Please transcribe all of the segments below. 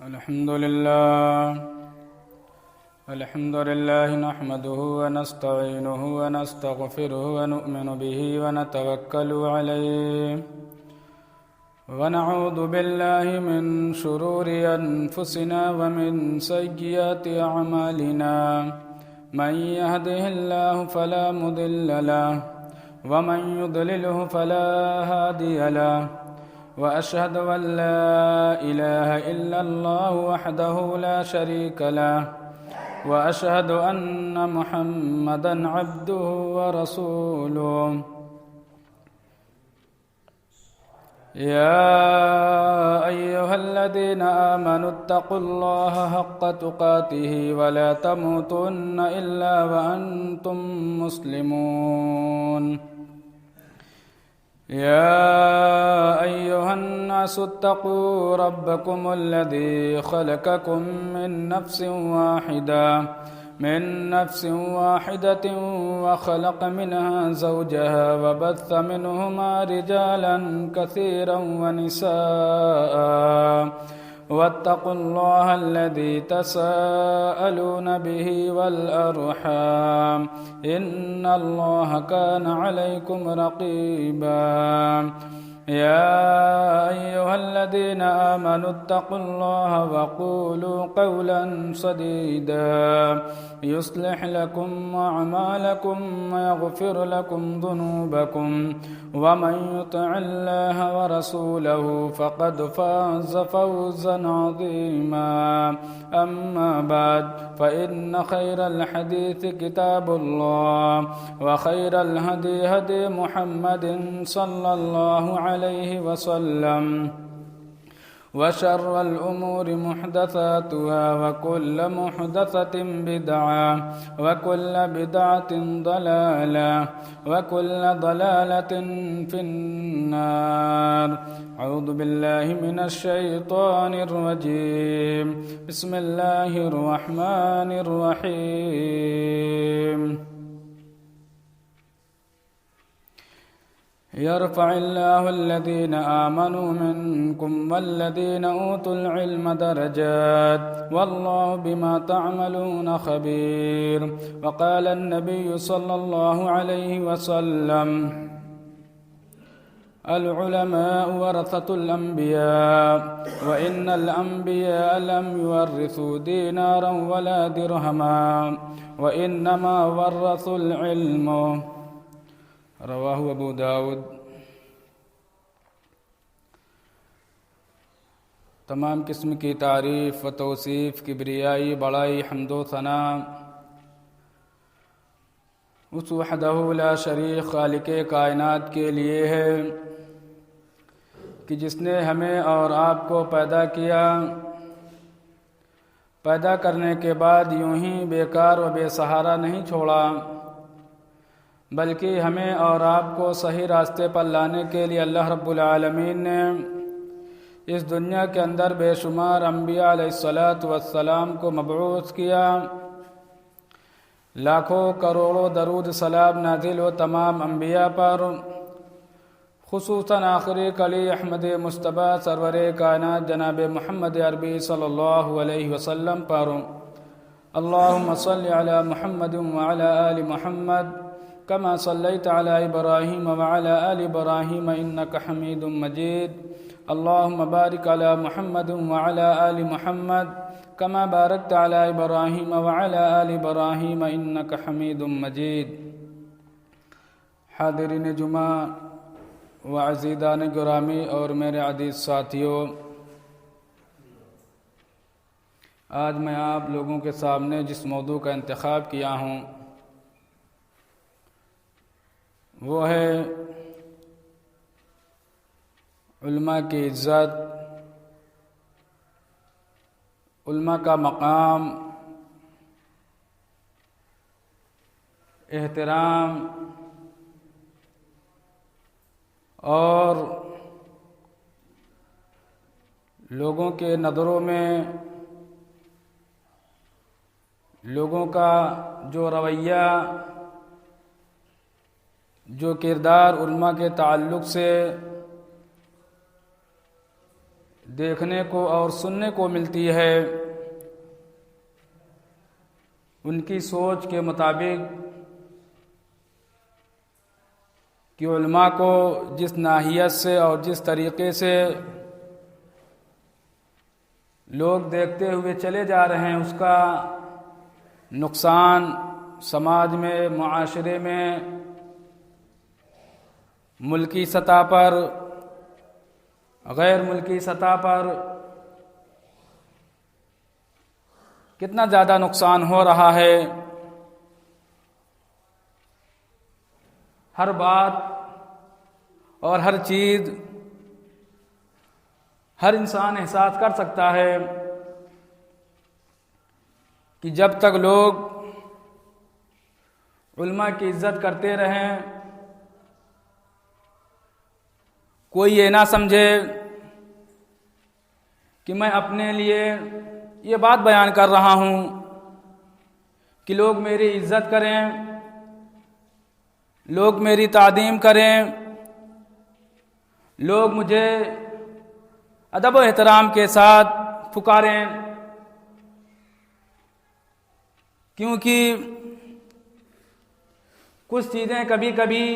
الحمد لله نحمده ونستعينه ونستغفره ونؤمن به ونتوكل عليه ونعوذ بالله من شرور أنفسنا ومن سيئات أعمالنا من يهده الله فلا مضل له ومن يضلله فلا هادي له وأشهد أن لا إله إلا الله وحده لا شريك له وأشهد أن محمدًا عبده ورسوله يا أيها الذين آمنوا اتقوا الله حق تقاته ولا تموتن إلا وأنتم مسلمون يا أيها الناس اتقوا ربكم الذي خلقكم من نفس واحدة وخلق منها زوجها وبث منهما رجالا كثيرا ونساء واتقوا الله الذي تساءلون به والأرحام إن الله كان عليكم رقيبا يا أيها الذين آمنوا اتقوا الله وقولوا قولا سديدا يصلح لكم أعمالكم ويغفر لكم ذنوبكم ومن يطع الله ورسوله فقد فاز فوزا عظيما أما بعد فإن خير الحديث كتاب الله وخير الهدي هدي محمد صلى الله عليه وسلم وشر الأمور محدثاتها وكل محدثة بدعة وكل بدعة ضلالة وكل ضلالة في النار أعوذ بالله من الشيطان الرجيم بسم الله الرحمن الرحيم يرفع الله الذين آمنوا منكم والذين أوتوا العلم درجات والله بما تعملون خبير وقال النبي صلى الله عليه وسلم العلماء ورثة الأنبياء وإن الأنبياء لم يورثوا دينارا ولا درهما وإنما ورثوا العلم رواہ ابو داود۔ تمام قسم کی تعریف و توصیف، کبریائی، بڑائی، حمد و ثنا اس وحدہ لا شریک خالق کائنات کے لیے ہے کہ جس نے ہمیں اور آپ کو پیدا کیا، پیدا کرنے کے بعد یوں ہی بیکار و بے سہارا نہیں چھوڑا، بلکہ ہمیں اور آپ کو صحیح راستے پر لانے کے لیے اللہ رب العالمین نے اس دنیا کے اندر بے شمار انبیاء علیہ السلام کو مبعوث کیا۔ لاکھوں کروڑوں درود سلام نازل ہو تمام انبیاء پر، خصوصاً آخری کلی احمد مصطفیٰ سرور کائنات جناب محمد عربی صلی اللہ علیہ وسلم پر۔ اللہم صلی علی محمد وعلی آل محمد كما صليت على إبراهيم وعلى آل إبراهيم إنك حميد مجيد اللهم بارك على محمد وعلى آل محمد كما باركت على إبراهيم وعلى آل إبراهيم إنك حميد مجيد۔ حاضرین جمعہ و عزیزان گرامی اور میرے عزیز ساتھیوں، آج میں آپ لوگوں کے سامنے جس موضوع کا انتخاب کیا ہوں وہ ہے علماء کی عزت، علماء کا مقام، احترام اور لوگوں کے نظروں میں لوگوں کا جو رویہ، جو کردار علماء کے تعلق سے دیکھنے کو اور سننے کو ملتی ہے، ان کی سوچ کے مطابق کہ علماء کو جس ناحیت سے اور جس طریقے سے لوگ دیکھتے ہوئے چلے جا رہے ہیں، اس کا نقصان سماج میں، معاشرے میں، ملکی سطح پر، غیر ملکی سطح پر کتنا زیادہ نقصان ہو رہا ہے۔ ہر بات اور ہر چیز ہر انسان احساس کر سکتا ہے کہ جب تک لوگ علماء کی عزت کرتے رہیں، کوئی یہ نہ سمجھے کہ میں اپنے لیے یہ بات بیان کر رہا ہوں کہ لوگ میری عزت کریں، لوگ میری تعظیم کریں، لوگ مجھے ادب و احترام کے ساتھ پکاریں، کیونکہ کچھ چیزیں کبھی کبھی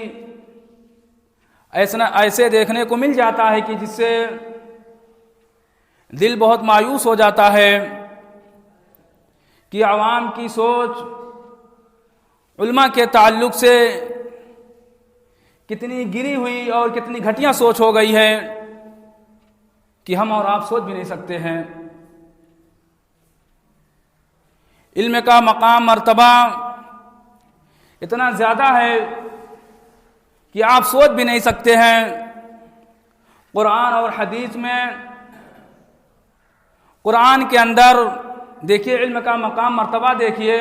ایسے دیکھنے کو مل جاتا ہے کہ جس سے دل بہت مایوس ہو جاتا ہے کہ عوام کی سوچ علماء کے تعلق سے کتنی گری ہوئی اور کتنی گھٹیا سوچ ہو گئی ہے کہ ہم اور آپ سوچ بھی نہیں سکتے ہیں۔ علم کا مقام مرتبہ اتنا زیادہ ہے کہ آپ سوچ بھی نہیں سکتے ہیں۔ قرآن اور حدیث میں، قرآن کے اندر دیکھیے علم کا مقام مرتبہ دیکھیے،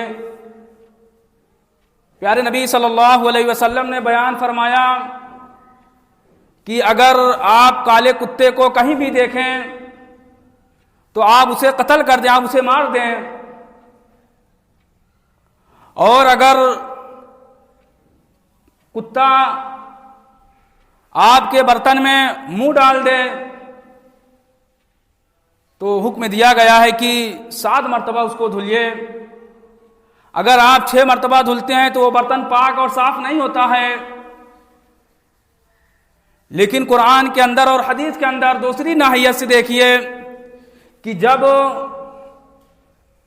پیارے نبی صلی اللہ علیہ وسلم نے بیان فرمایا کہ اگر آپ کالے کتے کو کہیں بھی دیکھیں تو آپ اسے قتل کر دیں، آپ اسے مار دیں، اور اگر کتا آپ کے برتن میں منہ ڈال دے تو حکم دیا گیا ہے کہ 7 مرتبہ اس کو دھلیے۔ اگر آپ 6 مرتبہ دھلتے ہیں تو وہ برتن پاک اور صاف نہیں ہوتا ہے۔ لیکن قرآن کے اندر اور حدیث کے اندر دوسری ناحیت سے دیکھیے کہ جب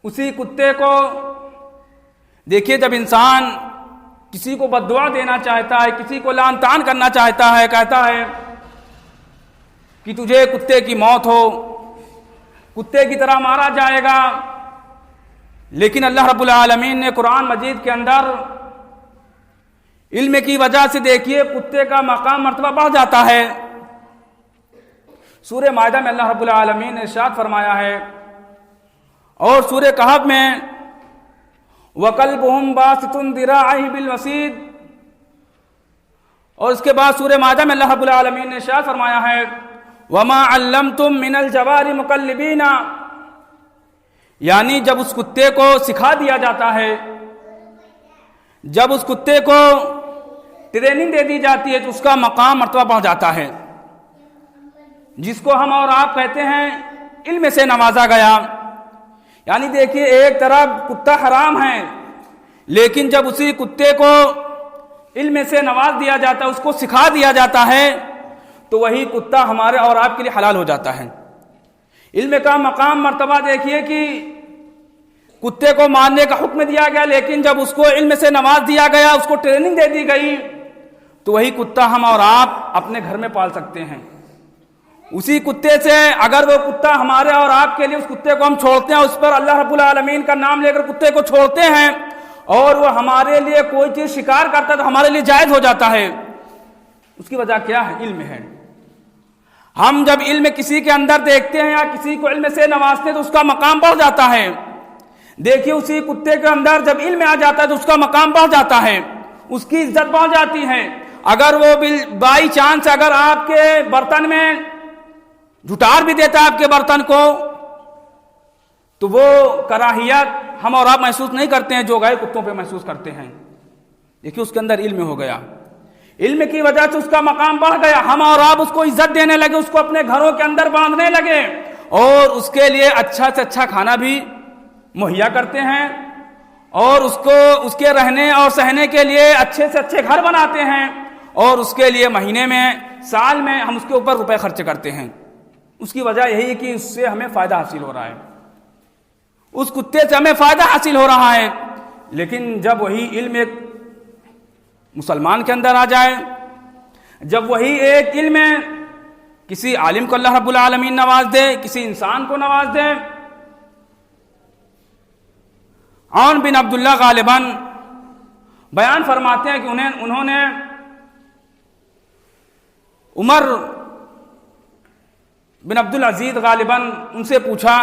اسی کتے کو دیکھیے، جب انسان کسی کو بد دعا دینا چاہتا ہے، کسی کو لعن طعن کرنا چاہتا ہے، کہتا ہے کہ تجھے کتے کی موت ہو، کتے کی طرح مارا جائے گا، لیکن اللہ رب العالمین نے قرآن مجید کے اندر علم کی وجہ سے دیکھیے کتے کا مقام مرتبہ بڑھ جاتا ہے۔ سورہ مائدہ میں اللہ رب العالمین نے ارشاد فرمایا ہے، اور سورہ کہف میں وَقَلْبُهُمْ بَاسِطٌ ذِرَاعَيْهِ بِالْوَسِيدِ، اور اس کے بعد سورہ مائدہ میں اللہ رب العالمین نے ارشاد فرمایا ہے وَمَا عَلَّمْتُم مِّنَ الْجَوَارِ مُقَلِّبِينَ، یعنی جب اس کتے کو سکھا دیا جاتا ہے، جب اس کتے کو ٹریننگ دے دی جاتی ہے تو اس کا مقام مرتبہ بڑھ جاتا ہے، جس کو ہم اور آپ کہتے ہیں علم سے نوازا گیا۔ یعنی دیکھیے ایک طرف کتا حرام ہے، لیکن جب اسی کتے کو علم سے نواز دیا جاتا ہے، اس کو سکھا دیا جاتا ہے، تو وہی کتا ہمارے اور آپ کے لیے حلال ہو جاتا ہے۔ علم کا مقام مرتبہ دیکھیے کہ کتے کو مارنے کا حکم دیا گیا، لیکن جب اس کو علم سے نواز دیا گیا، اس کو ٹریننگ دے دی گئی، تو وہی کتا ہم اور آپ اپنے گھر میں پال سکتے ہیں۔ اسی کتے سے اگر وہ کتا ہمارے اور آپ کے لیے، اس کتے کو ہم چھوڑتے ہیں، اس پر اللہ رب العالمین کا نام لے کر کتے کو چھوڑتے ہیں، اور وہ ہمارے لیے کوئی چیز شکار کرتا ہے تو ہمارے لیے جائز ہو جاتا ہے، اس کی وجہ کیا ہے؟ علم ہے۔ ہم جب علم کسی کے اندر دیکھتے ہیں یا کسی کو علم سے نوازتے ہیں تو اس کا مقام بڑھ جاتا ہے۔ دیکھیے اسی کتے کے اندر جب علم آ جاتا ہے تو اس کا مقام بڑھ جاتا ہے، اس کی عزت بڑھ جاتی ہے۔ اگر وہ بائی چانس اگر آپ کے برتن میں جھٹار بھی دیتا ہے آپ کے برتن کو، تو وہ کراہیت ہم اور آپ محسوس نہیں کرتے ہیں جو گائے کتوں پہ محسوس کرتے ہیں۔ دیکھیے اس کے اندر علم ہو گیا۔ علم کی وجہ سے اس کا مقام بڑھ گیا، ہم اور آپ اس کو عزت دینے لگے، اس کو اپنے گھروں کے اندر باندھنے لگے اور اس کے لیے اچھا سے اچھا کھانا بھی مہیا کرتے ہیں اور اس کے رہنے اور سہنے کے لیے اچھے سے اچھے گھر بناتے ہیں اور اس کے لیے مہینے میں سال میں ہم اس کے اوپر روپے خرچ کرتے ہیں۔ اس کی وجہ یہی ہے کہ اس سے ہمیں فائدہ حاصل ہو رہا ہے، اس کتے سے ہمیں فائدہ حاصل ہو رہا ہے۔ لیکن جب وہی علم ایک مسلمان کے اندر آ جائے، جب وہی ایک علم کسی عالم کو اللہ رب العالمین نواز دے، کسی انسان کو نواز دے۔ عون بن عبداللہ غالباً بیان فرماتے ہیں کہ انہوں نے عمر بن عبدالعزیز غالباً ان سے پوچھا،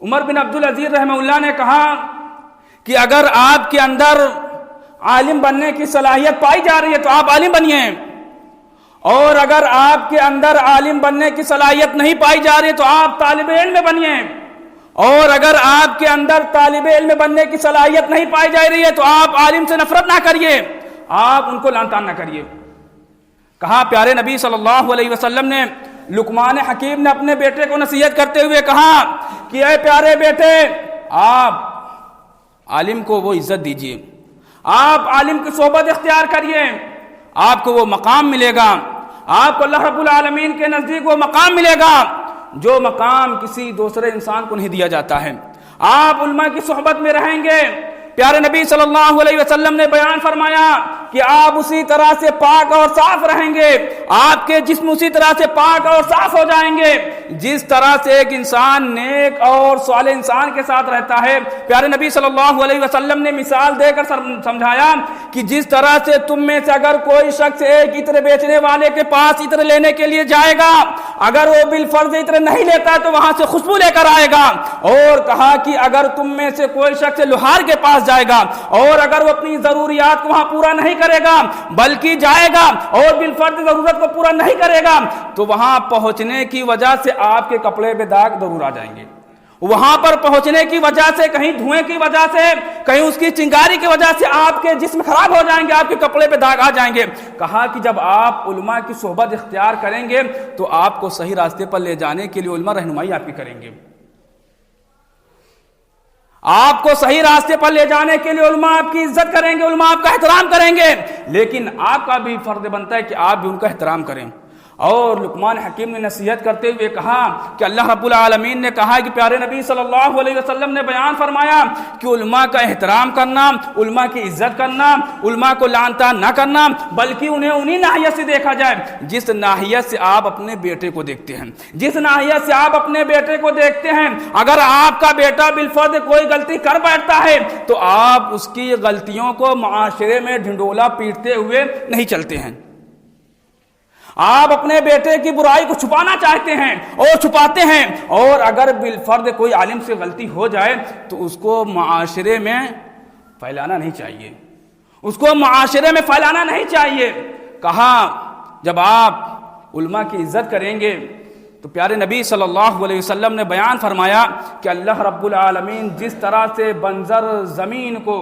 عمر بن عبدالعزیز رحمہ اللہ نے کہا کہ اگر آپ کے اندر عالم بننے کی صلاحیت پائی جا رہی ہے تو آپ عالم بنیے، اور اگر آپ کے اندر عالم بننے کی صلاحیت نہیں پائی جا رہی تو آپ طالب علم بنیے، اور اگر آپ کے اندر طالب علم بننے کی صلاحیت نہیں پائی جا رہی ہے تو آپ عالم سے نفرت نہ کریے، آپ ان کو لعن طعن نہ کریے۔ کہا پیارے نبی صلی اللہ علیہ وسلم نے، لقمان حکیم نے اپنے بیٹے کو نصیحت کرتے ہوئے کہا کہ اے پیارے بیٹے، آپ عالم کو وہ عزت دیجیے، آپ عالم کی صحبت اختیار کریے، آپ کو وہ مقام ملے گا، آپ کو اللہ رب العالمین کے نزدیک وہ مقام ملے گا جو مقام کسی دوسرے انسان کو نہیں دیا جاتا ہے۔ آپ علماء کی صحبت میں رہیں گے، پیارے نبی صلی اللہ علیہ وسلم نے بیان فرمایا کہ آپ اسی طرح سے پاک اور صاف رہیں گے، آپ کے جسم اسی طرح سے پاک اور صاف ہو جائیں گے جس طرح سے ایک انسان نیک اور صالح انسان کے ساتھ رہتا ہے۔ پیارے نبی صلی اللہ علیہ وسلم نے مثال دے کر سمجھایا کہ جس طرح سے تم میں سے اگر کوئی شخص ایک عطر بیچنے والے کے پاس عطر لینے کے لیے جائے گا، اگر وہ بالفرض عطر نہیں لیتا تو وہاں سے خوشبو لے کر آئے گا، اور کہا کہ اگر تم میں سے کوئی شخص لوہار کے پاس جائے گا اور اگر وہ اپنی ضروریات کو وہاں پورا نہیں کرے گا بلکہ جائے گا اور بالفرض ضرورت کو پورا نہیں کرے گا تو وہاں پہنچنے کی وجہ سے آپ کے کپڑے پہ داغ ضرور آ جائیں گے، وہاں پر پہنچنے کی وجہ سے، کہیں دھوئیں کی وجہ سے، کہیں اس کی چنگاری کی وجہ سے آپ کے جسم خراب ہو جائیں گے، آپ کے کپڑے پہ داغ آ جائیں گے۔ کہا کہ جب آپ علماء کی صحبت اختیار کریں گے تو آپ کو صحیح راستے پر لے جانے کے لیے علماء رہنمائی آپ کی کریں گے، آپ کو صحیح راستے پر لے جانے کے لیے علماء آپ کی عزت کریں گے، علماء آپ کا احترام کریں گے، لیکن آپ کا بھی فرض بنتا ہے کہ آپ بھی ان کا احترام کریں۔ اور لقمان حکیم نے نصیحت کرتے ہوئے کہا کہ اللہ رب العالمین نے کہا کہ پیارے نبی صلی اللہ علیہ وسلم نے بیان فرمایا کہ علماء کا احترام کرنا، علماء کی عزت کرنا، علماء کو لعن طعن نہ کرنا، بلکہ انہیں انہی ناحیت سے دیکھا جائے جس ناحیت سے آپ اپنے بیٹے کو دیکھتے ہیں، جس ناحیت سے آپ اپنے بیٹے کو دیکھتے ہیں۔ اگر آپ کا بیٹا بالفرض کوئی غلطی کر بیٹھتا ہے تو آپ اس کی غلطیوں کو معاشرے میں ڈھنڈولا پیٹتے ہوئے نہیں چلتے ہیں، آپ اپنے بیٹے کی برائی کو چھپانا چاہتے ہیں اور چھپاتے ہیں، اور اگر بالفرض کوئی عالم سے غلطی ہو جائے تو اس کو معاشرے میں پھیلانا نہیں چاہیے، اس کو معاشرے میں پھیلانا نہیں چاہیے۔ کہا جب آپ علماء کی عزت کریں گے تو پیارے نبی صلی اللہ علیہ وسلم نے بیان فرمایا کہ اللہ رب العالمین جس طرح سے بنجر زمین کو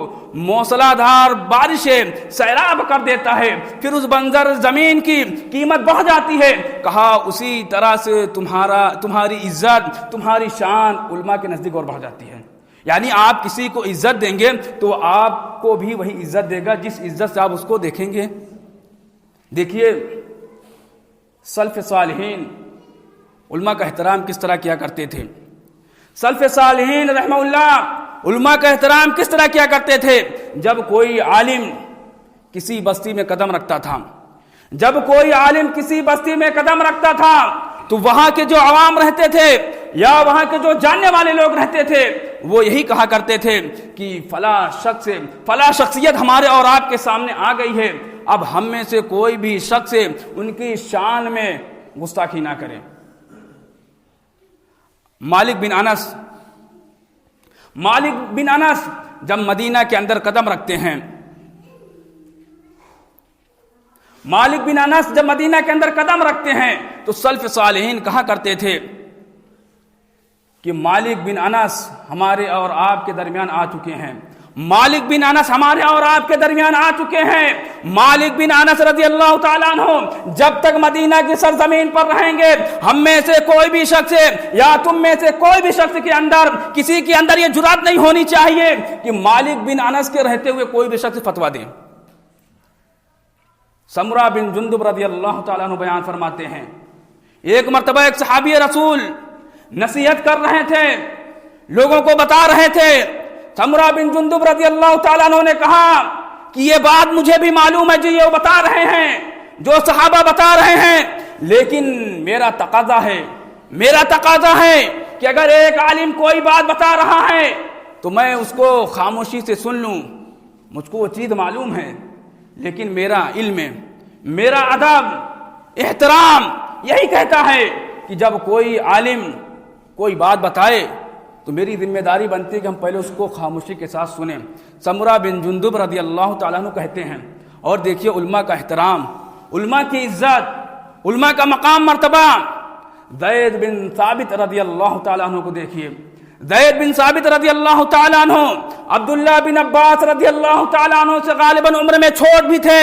موسلا دھار بارشیں سیراب کر دیتا ہے، پھر اس بنجر زمین کی قیمت بڑھ جاتی ہے، کہا اسی طرح سے تمہاری عزت، تمہاری شان علماء کے نزدیک اور بڑھ جاتی ہے۔ یعنی آپ کسی کو عزت دیں گے تو آپ کو بھی وہی عزت دے گا جس عزت سے آپ اس کو دیکھیں گے۔ دیکھیے سلف صالحین علماء کا احترام کس طرح کیا کرتے تھے، سلف صالحین رحمہ اللہ علماء کا احترام کس طرح کیا کرتے تھے۔ جب کوئی عالم کسی بستی میں قدم رکھتا تھا، جب کوئی عالم کسی بستی میں قدم رکھتا تھا تو وہاں کے جو عوام رہتے تھے یا وہاں کے جو جاننے والے لوگ رہتے تھے وہ یہی کہا کرتے تھے کہ فلاں شخصیت ہمارے اور آپ کے سامنے آ گئی ہے، اب ہم میں سے کوئی بھی شخص ان کی شان میں گستاخی نہ کرے۔ مالک بن انس جب مدینہ کے اندر قدم رکھتے ہیں، مالک بن انس جب مدینہ کے اندر قدم رکھتے ہیں تو سلف صالحین کہا کرتے تھے کہ مالک بن انس ہمارے اور آپ کے درمیان آ چکے ہیں، مالک بن انس ہمارے اور آپ کے درمیان آ چکے ہیں۔ مالک بن انس رضی اللہ تعالیٰ عنہ جب تک مدینہ کی سرزمین پر رہیں گے، ہم میں سے کوئی بھی شخص یا تم میں سے کوئی بھی شخص کے اندر، کسی کے اندر یہ جرات نہیں ہونی چاہیے کہ مالک بن انس کے رہتے ہوئے کوئی بھی شخص فتویٰ دے۔ سمرہ بن جندب رضی اللہ تعالیٰ عنہ بیان فرماتے ہیں، ایک مرتبہ ایک صحابی رسول نصیحت کر رہے تھے، لوگوں کو بتا رہے تھے۔ سمرہ بن جندب رضی اللہ تعالیٰ عنہ نے کہا کہ یہ بات مجھے بھی معلوم ہے جی، یہ بتا رہے ہیں جو صحابہ بتا رہے ہیں، لیکن میرا تقاضا ہے کہ اگر ایک عالم کوئی بات بتا رہا ہے تو میں اس کو خاموشی سے سن لوں۔ مجھ کو وہ چیز معلوم ہے، لیکن میرا علم، میرا ادب، احترام یہی کہتا ہے کہ جب کوئی عالم کوئی بات بتائے تو میری ذمہ داری بنتی ہے کہ ہم پہلے اس کو خاموشی کے ساتھ سنیں۔ سمرہ بن جندب رضی اللہ تعالیٰ عنہ کہتے ہیں، اور دیکھیے علماء کا احترام، علماء کی عزت، علماء کا مقام مرتبہ۔ زید بن ثابت رضی اللہ تعالیٰ عنہ کو دیکھیے، زید بن ثابت رضی اللہ تعالیٰ عنہ عبداللہ بن عباس رضی اللہ تعالیٰ عنہ سے غالباً عمر میں چھوٹ بھی تھے،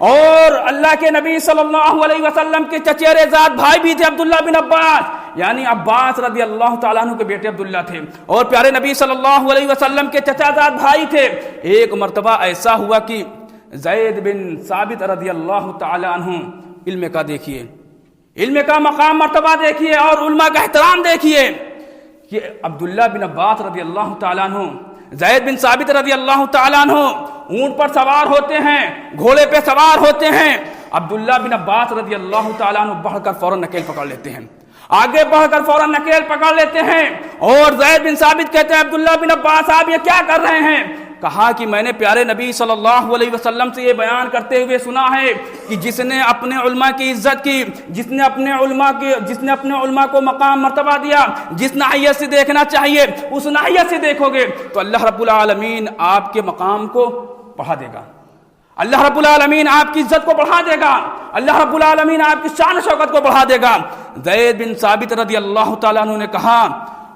اور اللہ کے نبی صلی اللہ علیہ وسلم کے چچیرے ذات بھائی بھی تھے عبداللہ بن عباس، یعنی عباس رضی اللہ تعالیٰ عنہ کے بیٹے عبداللہ تھے، اور پیارے نبی صلی اللہ علیہ وسلم کے چچا ذات بھائی تھے۔ ایک مرتبہ ایسا ہوا کہ زید بن ثابت رضی اللہ تعالیٰ عنہ، علم کا دیکھیے، علم کا مقام مرتبہ دیکھیے اور علماء کا احترام دیکھیے کہ عبداللہ بن عباس رضی اللہ تعالیٰ عنہ، زید بن ثابت رضی اللہ تعالیٰ عنہ اونٹ پر سوار ہوتے ہیں، گھوڑے پہ سوار ہوتے ہیں، عبداللہ بن عباس رضی اللہ تعالیٰ عنہ بڑھ کر فوراً نکیل پکڑ لیتے ہیں، آگے بڑھ کر فوراً نکیل پکڑ لیتے ہیں، اور زید بن ثابت کہتے ہیں عبداللہ بن عباس آپ یہ کیا کر رہے ہیں؟ کہا کہ میں نے پیارے نبی صلی اللہ علیہ وسلم سے یہ بیان کرتے ہوئے سنا ہے کہ جس نے اپنے علماء کی عزت کی، جس نے اپنے علماء کو مقام مرتبہ دیا، جس ناحیت سے دیکھنا چاہیے اس ناحیت سے دیکھو گے تو اللہ رب العالمین آپ کے مقام کو بڑھا دے گا، اللہ رب العالمین آپ کی عزت کو بڑھا دے گا، اللہ رب العالمین آپ کی شان و شوکت کو بڑھا دے گا۔ زید بن ثابت رضی اللہ تعالیٰ عنہ نے کہا،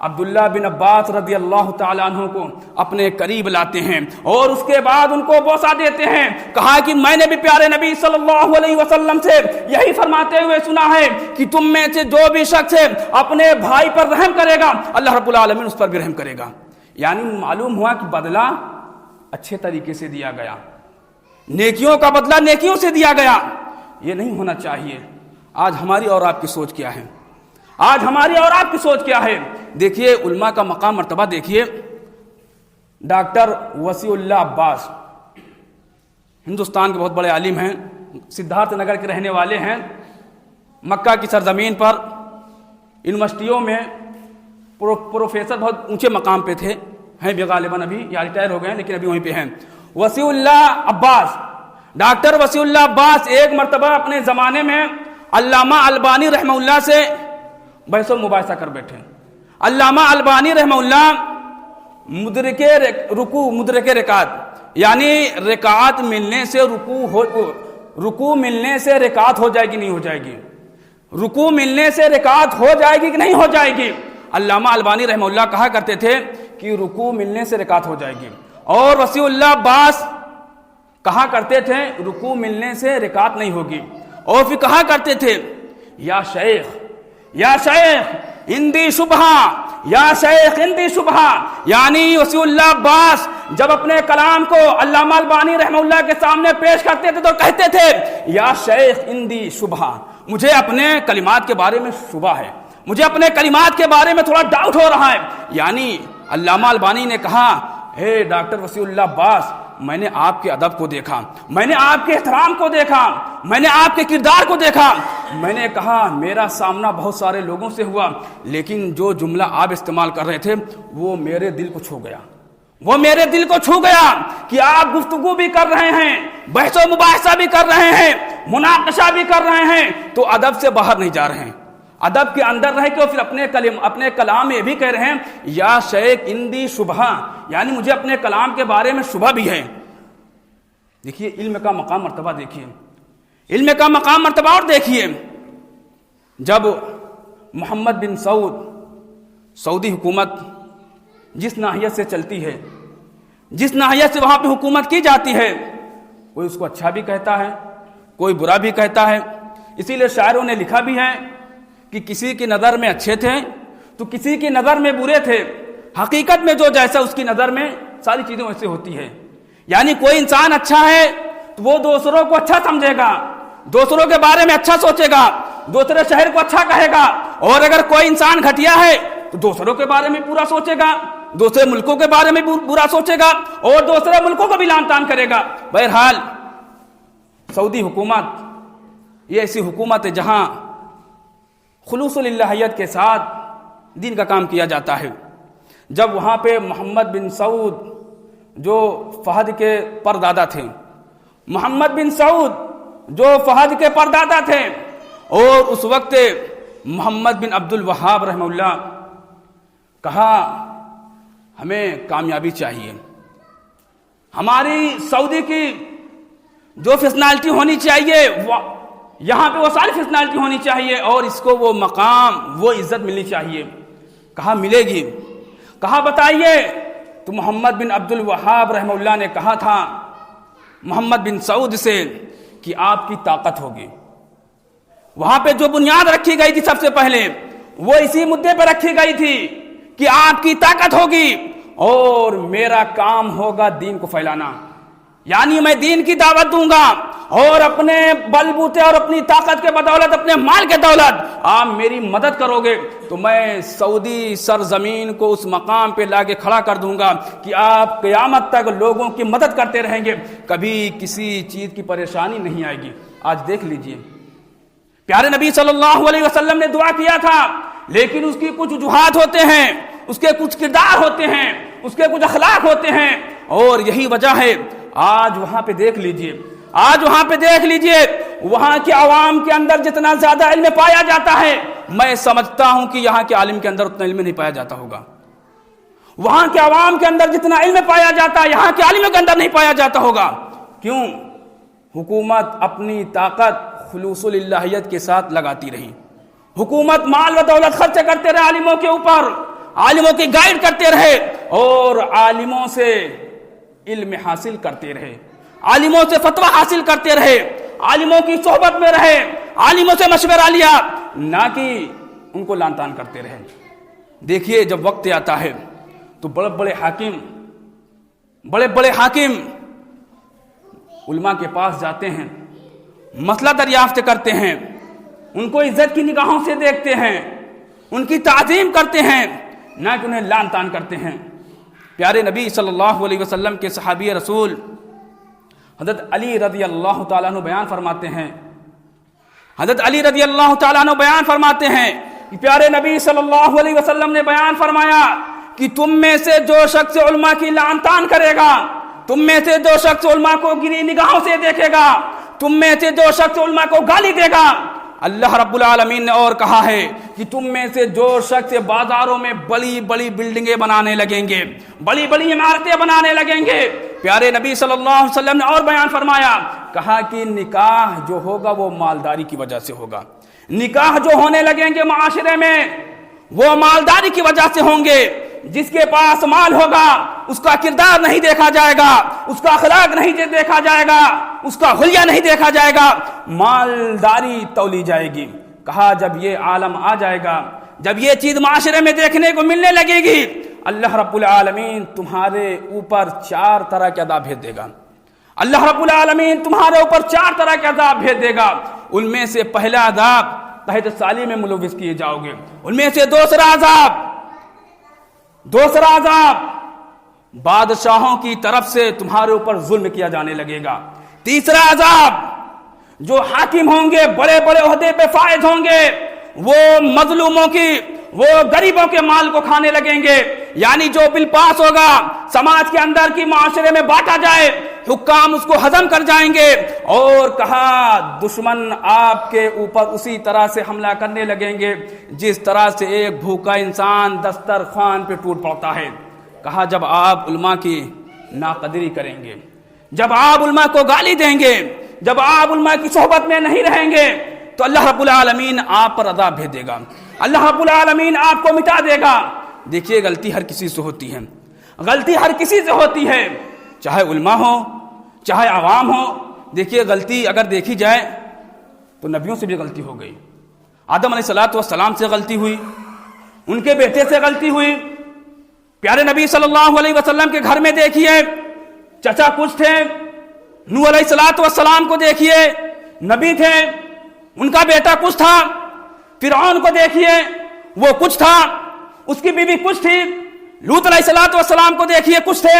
عبداللہ بن عباس رضی اللہ تعالیٰ عنہ کو اپنے قریب لاتے ہیں اور اس کے بعد ان کو بوسہ دیتے ہیں، کہا کہ میں نے بھی پیارے نبی صلی اللہ علیہ وسلم سے یہی فرماتے ہوئے سنا ہے کہ تم میں سے جو بھی شخص اپنے بھائی پر رحم کرے گا اللہ رب العالمین اس پر بھی رحم کرے گا۔ یعنی معلوم ہوا کہ بدلہ اچھے طریقے سے دیا گیا، نیکیوں کا بدلہ نیکیوں سے دیا گیا۔ یہ نہیں ہونا چاہیے۔ آج ہماری اور آپ کی سوچ کیا ہے؟ آج ہماری اور آپ کی سوچ کیا ہے؟ دیکھیے علماء کا مقام مرتبہ دیکھیے۔ ڈاکٹر وسیع اللہ عباس ہندوستان کے بہت بڑے عالم ہیں، سدھارتھ نگر کے رہنے والے ہیں، مکہ کی سرزمین پر یونیورسٹیوں میں پروفیسر بہت اونچے مقام پہ تھے، ہیں بھی غالباً ابھی یا ریٹائر ہو گئے ہیں لیکن ابھی وہیں پہ ہیں۔ وسیع اللہ عباس، ڈاکٹر وسیع اللہ عباس ایک مرتبہ اپنے زمانے میں علامہ البانی رحمہ اللہ سے بحث و مباحثہ کر بیٹھے۔ علامہ البانی رحمہ اللہ مدرک رکعت، یعنی رکعت ملنے سے رکوع ملنے سے رکعت ہو جائے گی نہیں ہو جائے گی، رکوع ملنے سے رکعت ہو جائے گی کہ نہیں ہو جائے گی؟ علامہ البانی رحمہ اللہ کہا کرتے تھے کہ رکوع ملنے سے رکعت ہو جائے گی، اور وسیع اللہ عباس کہا کرتے تھے رکوع ملنے سے رکعت نہیں ہوگی، اور پھر کہا کرتے تھے یا شیخ اندی شبہ، یا شیخ اندی شبہ، یعنی وسیع اللہ عباس جب اپنے کلام کو علامہ البانی رحمہ اللہ کے سامنے پیش کرتے تھے تو کہتے تھے یا شیخ اندی شبہ، مجھے اپنے کلمات کے بارے میں شبہ ہے، مجھے اپنے کلمات کے بارے میں تھوڑا ڈاؤٹ ہو رہا ہے۔ یعنی علامہ البانی نے کہا اے ڈاکٹر وسیع اللہ عباس، میں نے آپ کے ادب کو دیکھا، میں نے آپ کے احترام کو دیکھا، میں نے آپ کے کردار کو دیکھا، میں نے کہا میرا سامنا بہت سارے لوگوں سے ہوا لیکن جو جملہ آپ استعمال کر رہے تھے وہ میرے دل کو چھو گیا، وہ میرے دل کو چھو گیا کہ آپ گفتگو بھی کر رہے ہیں، بحث و مباحثہ بھی کر رہے ہیں، مناقشہ بھی کر رہے ہیں تو ادب سے باہر نہیں جا رہے ہیں، ادب کے اندر رہ کے پھر اپنے کلام میں بھی کہہ رہے ہیں یا شیخ اندی شبہ، یعنی مجھے اپنے کلام کے بارے میں شبہ بھی ہے۔ دیکھیے علم کا مقام مرتبہ، دیکھیے علم کا مقام مرتبہ، اور دیکھیے جب محمد بن سعود، سعودی حکومت جس ناحیت سے چلتی ہے، جس ناحیت سے وہاں پہ حکومت کی جاتی ہے، کوئی اس کو اچھا بھی کہتا ہے، کوئی برا بھی کہتا ہے۔ اسی لیے شاعروں نے لکھا بھی ہے کہ کسی کی نظر میں اچھے تھے تو کسی کی نظر میں برے تھے، حقیقت میں جو جیسا اس کی نظر میں ساری چیزیں ویسے ہوتی ہے۔ یعنی کوئی انسان اچھا ہے تو وہ دوسروں کو اچھا سمجھے گا، دوسروں کے بارے میں اچھا سوچے گا، دوسرے شہر کو اچھا کہے گا، اور اگر کوئی انسان گھٹیا ہے تو دوسروں کے بارے میں برا سوچے گا، دوسرے ملکوں کے بارے میں برا سوچے گا، اور دوسرے ملکوں کو بھی لعن طعن کرے گا۔ بہرحال سعودی حکومت یہ ایسی حکومت ہے جہاں خلوص الالہیت کے ساتھ دین کا کام کیا جاتا ہے۔ جب وہاں پہ محمد بن سعود جو فہد کے پردادا تھے، محمد بن سعود جو فہد کے پردادا تھے، اور اس وقت محمد بن عبد الوہاب رحمہ اللہ کہا ہمیں کامیابی چاہیے، ہماری سعودی کی جو فیصنالٹی ہونی چاہیے یہاں پہ وہ ساری فیصنالٹی ہونی چاہیے، اور اس کو وہ مقام وہ عزت ملنی چاہیے۔ کہا ملے گی۔ کہا بتائیے۔ تو محمد بن عبد الوہاب رحمہ اللہ نے کہا تھا محمد بن سعود سے کہ آپ کی طاقت ہوگی۔ وہاں پہ جو بنیاد رکھی گئی تھی سب سے پہلے وہ اسی مدعے پہ رکھی گئی تھی کہ آپ کی طاقت ہوگی اور میرا کام ہوگا دین کو پھیلانا، یعنی میں دین کی دعوت دوں گا، اور اپنے بل بوتے اور اپنی طاقت کے بدولت، اپنے مال کے دولت آپ میری مدد کرو گے تو میں سعودی سرزمین کو اس مقام پہ لا کے کھڑا کر دوں گا کہ آپ قیامت تک لوگوں کی مدد کرتے رہیں گے، کبھی کسی چیز کی پریشانی نہیں آئے گی۔ آج دیکھ لیجئے، پیارے نبی صلی اللہ علیہ وسلم نے دعا کیا تھا، لیکن اس کی کچھ وجوہات ہوتے ہیں، اس کے کچھ کردار ہوتے ہیں، اس کے کچھ اخلاق ہوتے ہیں، اور یہی وجہ ہے آج وہاں پہ دیکھ لیجئے، آج وہاں پہ دیکھ لیجئے وہاں کے عوام کے اندر جتنا زیادہ علم پایا جاتا ہے، میں سمجھتا ہوں کہ یہاں کے عالم کے اندر اتنا علم نہیں پایا جاتا ہوگا۔ وہاں کے عوام کے اندر جتنا علم پایا جاتا ہے یہاں کے عالموں کے اندر نہیں پایا جاتا ہوگا۔ کیوں؟ حکومت اپنی طاقت خلوص الالہیت کے ساتھ لگاتی رہی، حکومت مال و دولت خرچ کرتے رہے عالموں کے اوپر، عالموں کی گائیڈ کرتے رہے، اور عالموں سے علم حاصل کرتے رہے، عالموں سے فتویٰ حاصل کرتے رہے، عالموں کی صحبت میں رہے، عالموں سے مشورہ لیا، نہ کہ ان کو لعن طعن کرتے رہے۔ دیکھیے جب وقت آتا ہے تو بڑے بڑے حاکم علماء کے پاس جاتے ہیں، مسئلہ دریافت کرتے ہیں، ان کو عزت کی نگاہوں سے دیکھتے ہیں، ان کی تعظیم کرتے ہیں، نہ کہ انہیں لعن طعن کرتے ہیں۔ پیارے نبی صلی اللہ علیہ وسلم کے صحابی رسول حضرت علی رضی اللہ تعالیٰ عنہ بیان فرماتے ہیں، حضرت علی رضی اللہ تعالیٰ عنہ بیان فرماتے ہیں کہ پیارے نبی صلی اللہ علیہ وسلم نے بیان فرمایا کہ تم میں سے جو شخص علماء کی لعن طعن کرے گا، تم میں سے جو شخص علماء کو گری نگاہوں سے دیکھے گا، تم میں سے جو شخص علماء کو گالی دے گا، اللہ رب العالمین نے اور کہا ہے کہ تم میں سے جو شخص بازاروں میں بڑی بڑی بلڈنگیں بنانے لگیں گے، بڑی بڑی عمارتیں بنانے لگیں گے، پیارے نبی صلی اللہ علیہ وسلم نے اور بیان فرمایا، کہا کہ نکاح جو ہوگا وہ مالداری کی وجہ سے ہوگا، نکاح جو ہونے لگیں گے معاشرے میں وہ مالداری کی وجہ سے ہوں گے۔ جس کے پاس مال ہوگا اس کا کردار نہیں دیکھا جائے گا، اس کا اخلاق نہیں دیکھا جائے گا، اس کا حلیہ نہیں دیکھا جائے گا، مالداری تولی جائے گی۔ کہا جب یہ عالم آ جائے گا، جب یہ چیز معاشرے میں دیکھنے کو ملنے لگے گی، اللہ رب العالمین تمہارے اوپر 4 طرح کے عذاب بھیج دے گا، اللہ رب العالمین تمہارے اوپر 4 طرح کے عذاب بھیج دے گا۔ ان میں سے پہلا عذاب تحت سالی میں ملوث کیے جاؤ گے، ان میں سے دوسرا عذاب بادشاہوں کی طرف سے تمہارے اوپر ظلم کیا جانے لگے گا، تیسرا عذاب جو حاکم ہوں گے، بڑے بڑے عہدے پہ فائز ہوں گے، وہ مظلوموں کی، وہ غریبوں کے مال کو کھانے لگیں گے، یعنی جو بل پاس ہوگا سماج کے اندر کی معاشرے میں بانٹا جائے، حکام اس کو ہضم کر جائیں گے، اور کہا دشمن آپ کے اوپر اسی طرح سے حملہ کرنے لگیں گے جس طرح سے ایک بھوکا انسان دسترخوان پہ ٹوٹ پڑتا ہے۔ کہا جب آپ علماء کی ناقدری کریں گے، جب آپ علماء کو گالی دیں گے، جب آپ علماء کی صحبت میں نہیں رہیں گے تو اللہ رب العالمین آپ پر عذاب بھیج دے گا، اللہ رب العالمین آپ کو مٹا دے گا۔ دیکھیے غلطی ہر کسی سے ہوتی ہے، غلطی ہر کسی سے ہوتی ہے، چاہے علماء ہو چاہے عوام ہو۔ دیکھیے غلطی اگر دیکھی جائے تو نبیوں سے بھی غلطی ہو گئی، آدم علیہ السلام سے غلطی ہوئی، ان کے بیٹے سے غلطی ہوئی، پیارے نبی صلی اللہ علیہ وسلم کے گھر میں دیکھیے چچا کچھ تھے، نوح علیہ السلام کو دیکھیے نبی تھے، ان کا بیٹا کچھ تھا، فرعون کو دیکھیے وہ کچھ تھا، اس کی بیوی کچھ تھی، لوط علیہ السلام کو دیکھیے کچھ تھے،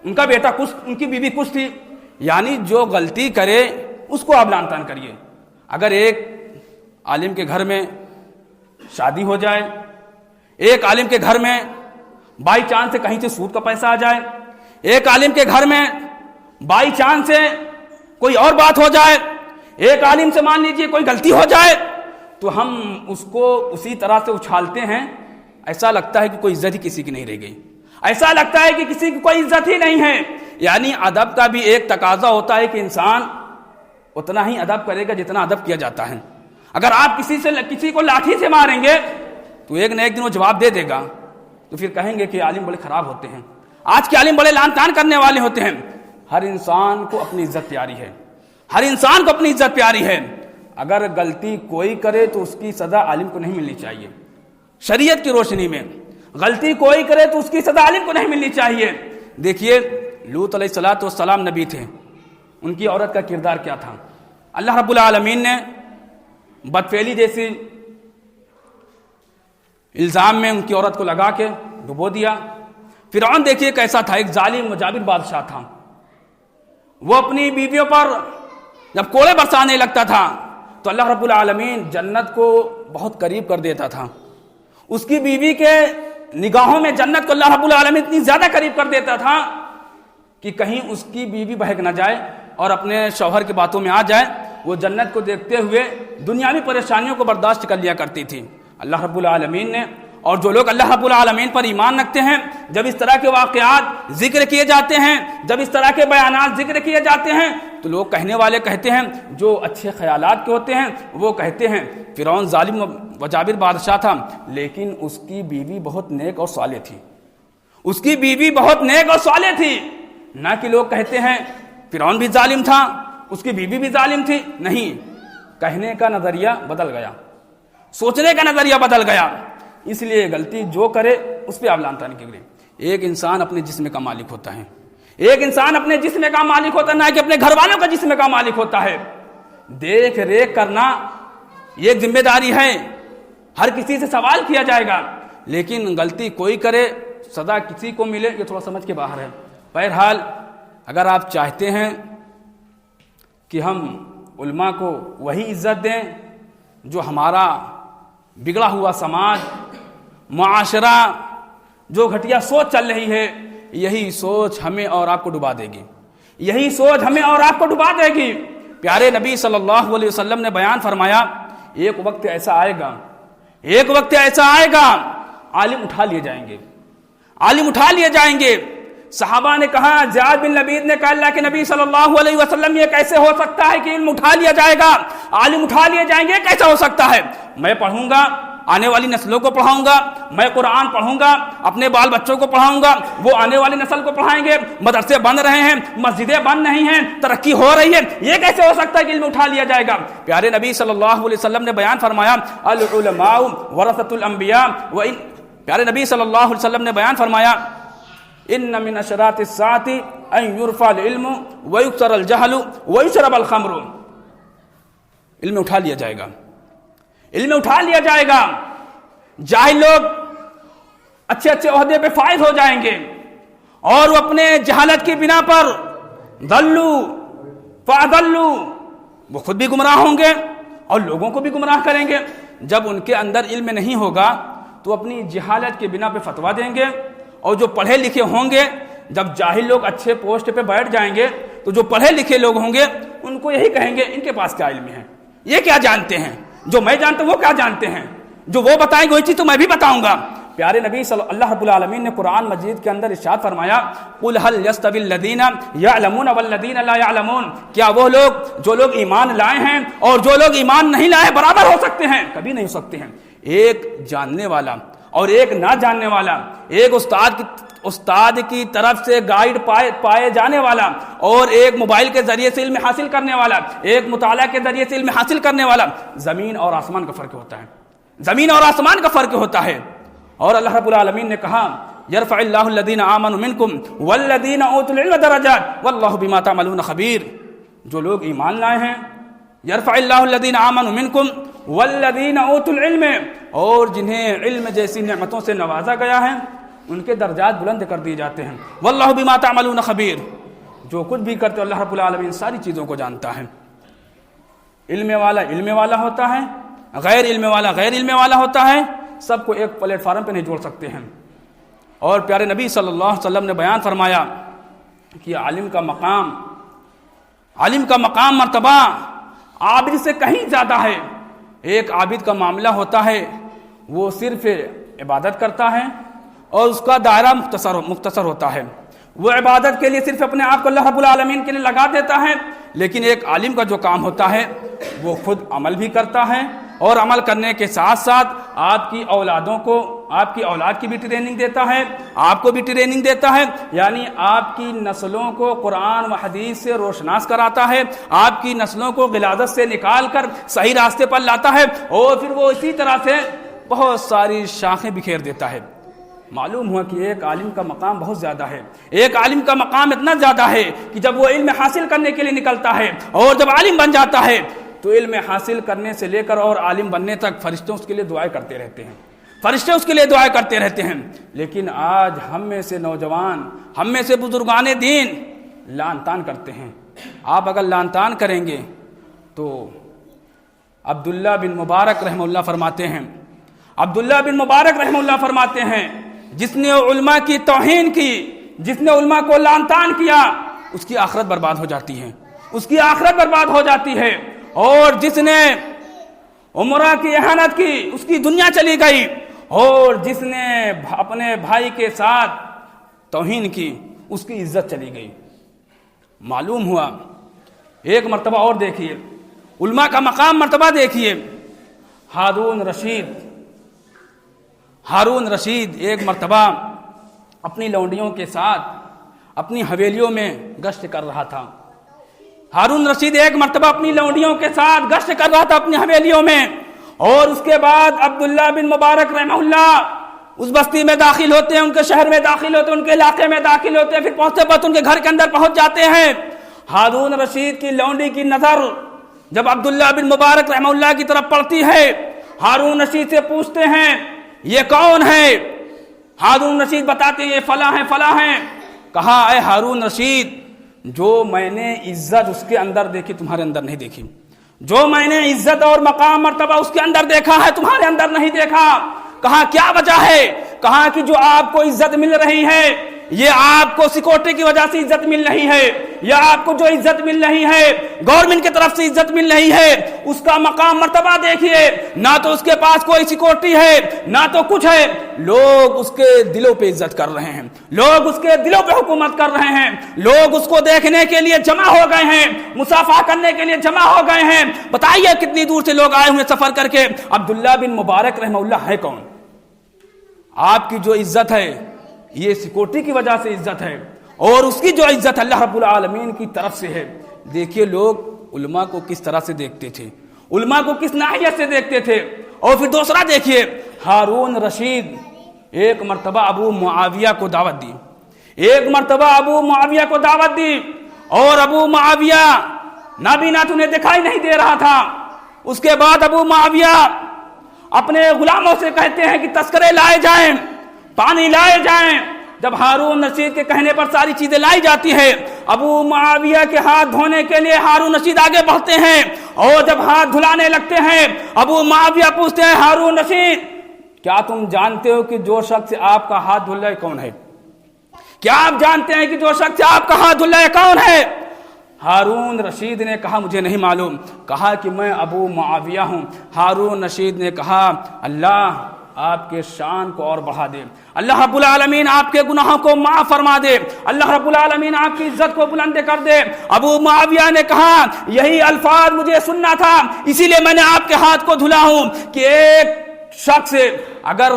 ان کا بیٹا کچھ، ان کی بیوی کچھ تھی۔ یعنی جو غلطی کرے اس کو آپ لعن طعن کریے۔ اگر ایک عالم کے گھر میں شادی ہو جائے، ایک عالم کے گھر میں بائی چانس سے کہیں سے سود کا پیسہ آ جائے، ایک عالم کے گھر میں بائی چانس سے کوئی اور بات ہو جائے، ایک عالم سے مان لیجئے کوئی غلطی ہو جائے، تو ہم اس کو اسی طرح سے اچھالتے ہیں، ایسا لگتا ہے کہ کوئی عزت ہی کسی کی نہیں رہ گئی، ایسا لگتا ہے کہ کسی کی کوئی عزت ہی نہیں ہے۔ یعنی ادب کا بھی ایک تقاضا ہوتا ہے کہ انسان اتنا ہی ادب کرے گا جتنا ادب کیا جاتا ہے۔ اگر آپ کسی کو لاٹھی سے ماریں گے تو ایک نہ ایک دن وہ جواب دے دے گا، تو پھر کہیں گے کہ عالم بڑے خراب ہوتے ہیں، آج کے عالم بڑے لعن طعن کرنے والے ہوتے ہیں۔ ہر انسان کو اپنی عزت پیاری ہے، ہر انسان کو اپنی عزت پیاری ہے۔ اگر غلطی کوئی کرے تو اس کی سزا عالم کو نہیں ملنی چاہیے، شریعت کی روشنی میں غلطی کوئی کرے تو اس کی سزا عالم کو نہیں ملنی چاہیے۔ دیکھیے لوط علیہ السلام نبی تھے، ان کی عورت کا کردار کیا تھا؟ اللہ رب العالمین نے بدفعلی جیسی الزام میں ان کی عورت کو لگا کے ڈبو دیا۔ فرعون دیکھیے کیسا تھا، ایک ظالم مجابر بادشاہ تھا، وہ اپنی بیویوں پر جب کوڑے برسانے لگتا تھا تو اللہ رب العالمین جنت کو بہت قریب کر دیتا تھا، اس کی بیوی کے نگاہوں میں جنت کو اللہ رب العالمین اتنی زیادہ قریب کر دیتا تھا کہ کہیں اس کی بیوی بہک نہ جائے اور اپنے شوہر کی باتوں میں آ جائے۔ وہ جنت کو دیکھتے ہوئے دنیاوی پریشانیوں کو برداشت کر لیا کرتی تھی۔ اللہ رب العالمین نے، اور جو لوگ اللہ رب العالمین پر ایمان رکھتے ہیں، جب اس طرح کے واقعات ذکر کیے جاتے ہیں، جب اس طرح کے بیانات ذکر کیے جاتے ہیں، تو لوگ کہنے والے کہتے ہیں، جو اچھے خیالات کے ہوتے ہیں وہ کہتے ہیں فرعون ظالم و جابر بادشاہ تھا، لیکن اس کی بیوی بہت نیک اور صالح تھی، اس کی بیوی بہت نیک اور صالح تھی۔ نہ کہ لوگ کہتے ہیں فرعون بھی ظالم تھا، اس کی بیوی بھی ظالم تھی، نہیں، کہنے کا نظریہ بدل گیا، سوچنے کا نظریہ بدل گیا۔ اس لیے غلطی جو کرے اس پہ آپ لعن طعن کیجیے۔ ایک انسان اپنے جسم کا مالک ہوتا ہے، ایک انسان اپنے جسم کا مالک ہوتا ہے، نہ کہ اپنے گھر والوں کا جسم کا مالک ہوتا ہے۔ دیکھ ریکھ کرنا یہ ایک ذمہ داری ہے، ہر کسی سے سوال کیا جائے گا، لیکن غلطی کوئی کرے سزا کسی کو ملے یہ تھوڑا سمجھ کے باہر ہے۔ بہرحال اگر آپ چاہتے ہیں کہ ہم علماء کو وہی عزت دیں جو ہمارا بگڑا ہوا سماج، معاشرہ، جو گھٹیا سوچ چل رہی ہے، یہی سوچ ہمیں اور آپ کو ڈبا دے گی، یہی سوچ ہمیں اور آپ کو ڈبا دے گی۔ پیارے نبی صلی اللہ علیہ وسلم نے بیان فرمایا، ایک وقت ایسا آئے گا، ایک وقت ایسا آئے گا، عالم اٹھا لیے جائیں گے، عالم اٹھا لیے جائیں گے۔ صحابہ نے کہا، زیاد بن لبید نے کہا، اللہ کے نبی صلی اللہ علیہ وسلم یہ کیسے ہو سکتا ہے کہ علم اٹھا لیا جائے گا، عالم اٹھا لیے جائیں گے، کیسا ہو سکتا ہے؟ میں پڑھوں گا، آنے والی نسلوں کو پڑھاؤں گا، میں قرآن پڑھوں گا، اپنے بال بچوں کو پڑھاؤں گا، وہ آنے والی نسل کو پڑھائیں گے، مدرسے بن رہے ہیں، مسجدیں بن نہیں ہیں، ترقی ہو رہی ہے، یہ کیسے ہو سکتا ہے کہ علم اٹھا لیا جائے گا؟ پیارے نبی صلی اللہ علیہ وسلم نے بیان فرمایا، العلماء ورثۃ الانبیاء، پیارے نبی صلی اللہ علیہ وسلم نے بیان فرمایا، ان من اشراط الساعۃ ان یرفع العلم ویکثر الجہل ویشرب الخمر۔ علم اٹھا لیا جائے گا، علم اٹھا لیا جائے گا، جاہل لوگ اچھے اچھے عہدے پہ فائز ہو جائیں گے، اور وہ اپنے جہالت کی بنا پر ضلوا فاضلوا، وہ خود بھی گمراہ ہوں گے اور لوگوں کو بھی گمراہ کریں گے۔ جب ان کے اندر علم نہیں ہوگا تو اپنی جہالت کی بنا پہ فتویٰ دیں گے، اور جو پڑھے لکھے ہوں گے، جب جاہل لوگ اچھے پوسٹ پہ بیٹھ جائیں گے تو جو پڑھے لکھے لوگ ہوں گے ان کو یہی کہیں گے، ان کے پاس کیا علم ہے، یہ کیا جانتے ہیں، جو میں جانتا ہوں وہ کیا جانتے ہیں، جو وہ بتائیں گے وہی چیز تو میں بھی بتاؤں گا۔ پیارے نبی صلی اللہ رب العالمین نے قرآن مجید کے اندر ارشاد فرمایا، قل هل يستوي الذين يعلمون والذين لا يعلمون، کیا وہ لوگ جو لوگ ایمان لائے ہیں اور جو لوگ ایمان نہیں لائے برابر ہو سکتے ہیں؟ کبھی نہیں ہو سکتے ہیں۔ ایک جاننے والا اور ایک نہ جاننے والا، ایک استاد استاد کی طرف سے گائیڈ پائے جانے والا اور ایک موبائل کے ذریعے سے علم حاصل کرنے والا، ایک مطالعہ کے ذریعے سے علم حاصل کرنے والا، زمین اور آسمان کا فرق ہوتا ہے، زمین اور آسمان کا فرق ہوتا ہے۔ اور اللہ رب العالمین نے کہا یرفع اللہ الذین آمنوا منکم والذین اوتوا العلم درجات واللہ بما تعملون خبیر۔ جو لوگ ایمان لائے ہیں، یرفع اللہ الذین آمنوا منکم والذین اوتوا العلم، اور جنہیں علم جیسی نعمتوں سے نوازا گیا ہے ان کے درجات بلند کر دیے جاتے ہیں۔ واللہ بما تعملون خبیر، جو کچھ بھی کرتے اللہ رب العالمین ساری چیزوں کو جانتا ہے۔ علم والا ہوتا ہے، غیر علم والا ہوتا ہے، سب کو ایک پلیٹ فارم پہ نہیں جوڑ سکتے ہیں۔ اور پیارے نبی صلی اللہ علیہ وسلم نے بیان فرمایا کہ عالم کا مقام مرتبہ عابد سے کہیں زیادہ ہے۔ ایک عابد کا معاملہ ہوتا ہے، وہ صرف عبادت کرتا ہے اور اس کا دائرہ مختصر ہوتا ہے، وہ عبادت کے لیے صرف اپنے آپ کو اللہ رب العالمین کے لیے لگا دیتا ہے۔ لیکن ایک عالم کا جو کام ہوتا ہے وہ خود عمل بھی کرتا ہے، اور عمل کرنے کے ساتھ ساتھ آپ کی اولاد کی بھی ٹریننگ دیتا ہے، آپ کو بھی ٹریننگ دیتا ہے، یعنی آپ کی نسلوں کو قرآن و حدیث سے روشناس کراتا ہے، آپ کی نسلوں کو غلاظت سے نکال کر صحیح راستے پر لاتا ہے، اور پھر وہ اسی طرح سے بہت ساری شاخیں بکھیر دیتا ہے۔ معلوم ہوا کہ ایک عالم کا مقام بہت زیادہ ہے، ایک عالم کا مقام اتنا زیادہ ہے کہ جب وہ علم حاصل کرنے کے لیے نکلتا ہے اور جب عالم بن جاتا ہے تو علم حاصل کرنے سے لے کر اور عالم بننے تک فرشتے اس کے لیے دعائیں کرتے رہتے ہیں، لیکن آج ہم میں سے نوجوان، ہم میں سے بزرگان دین لعن طعن کرتے ہیں۔ آپ اگر لعن طعن کریں گے تو عبداللہ بن مبارک رحمہ اللہ فرماتے ہیں جس نے علماء کی توہین کی، جس نے علماء کو لعن طعن کیا، اس کی آخرت برباد ہو جاتی ہے، اور جس نے عمرہ کی اہانت کی اس کی دنیا چلی گئی، اور جس نے اپنے بھائی کے ساتھ توہین کی اس کی عزت چلی گئی۔ معلوم ہوا ایک مرتبہ اور دیکھیے علماء کا مقام مرتبہ دیکھیے، ہارون رشید ایک مرتبہ اپنی لونڈیوں کے ساتھ اپنی حویلیوں میں گشت کر رہا تھا۔ ہارون رشید ایک مرتبہ اپنی لونڈیوں کے ساتھ گشت کر رہا تھا اپنی حویلیوں میں، اور اس کے بعد عبداللہ بن مبارک رحمہ اللہ اس بستی میں داخل ہوتے ہیں، ان کے شہر میں داخل ہوتے ہیں، ان کے علاقے میں داخل ہوتے ہیں، پھر پہنچتے پہنچتے ان کے گھر کے اندر پہنچ جاتے ہیں۔ ہارون رشید کی لونڈی کی نظر جب عبداللہ بن مبارک رحمہ اللہ کی طرف پڑتی ہے، ہارون رشید سے پوچھتے ہیں یہ کون ہے؟ ہارون رشید بتاتے ہیں یہ فلاں ہیں۔ کہا اے ہارون رشید، جو میں نے عزت اس کے اندر دیکھی تمہارے اندر نہیں دیکھی، جو میں نے عزت اور مقام مرتبہ اس کے اندر دیکھا ہے تمہارے اندر نہیں دیکھا۔ کہا کیا وجہ ہے؟ کہا کہ جو آپ کو عزت مل رہی ہے یہ آپ کو سیکورٹی کی وجہ سے عزت مل رہی ہے، یا آپ کو جو عزت مل رہی ہے گورنمنٹ کی طرف سے عزت مل رہی ہے، اس کا مقام مرتبہ دیکھیے، نہ تو اس کے پاس کوئی سیکورٹی ہے نہ تو کچھ ہے، لوگ اس کے دلوں پہ عزت کر رہے ہیں، لوگ اس کے دلوں پہ حکومت کر رہے ہیں، لوگ اس کو دیکھنے کے لیے جمع ہو گئے ہیں، مصافحہ کرنے کے لیے جمع ہو گئے ہیں۔ بتائیے کتنی دور سے لوگ آئے ہوئے سفر کر کے۔ عبداللہ بن مبارک رحمہ اللہ ہے کون؟ آپ کی جو عزت ہے یہ سیکورٹی کی وجہ سے عزت ہے، اور اس کی جو عزت اللہ رب العالمین کی طرف سے ہے۔ دیکھیے لوگ علماء کو کس طرح سے دیکھتے تھے، علماء کو کس ناحیت سے دیکھتے تھے۔ اور پھر دوسرا دیکھیے، ہارون رشید ایک مرتبہ ابو معاویہ کو دعوت دی، اور ابو معاویہ نابینا انہیں دکھائی نہیں دے رہا تھا۔ اس کے بعد ابو معاویہ اپنے غلاموں سے کہتے ہیں کہ تذکرے لائے جائیں، پانی لائے جائیں۔ جب ہارون رشید کے کہنے پر ساری چیزیں لائی جاتی ہے، ابو معاویہ کے ہاتھ دھونے کے لیے ہارون رشید آگے بڑھتے ہیں، اور جب ہاتھ دھلانے لگتے ہیں ابو معاویہ پوچھتے ہیں ہارون رشید کیا تم جانتے ہو کہ جو شخص آپ کا ہاتھ دھل رہا ہے کون ہے؟ کیا آپ جانتے ہیں کہ جو شخص آپ کا ہاتھ دھل رہا ہے کون ہے؟ ہارون رشید نے کہا مجھے نہیں معلوم۔ کہا کہ میں ابو معاویہ ہوں۔ ہارون رشید نے کہا اللہ آپ کے شان کو اور بڑھا دے، اللہ رب العالمین آپ کے گناہوں کو معاف فرما دے، اللہ رب العالمین آپ کی عزت کو بلند کر دے۔ ابو معاویہ نے کہا یہی الفاظ مجھے سننا تھا، اسی لیے میں نے آپ کے ہاتھ کو دھلا ہوں کہ ایک شخص اگر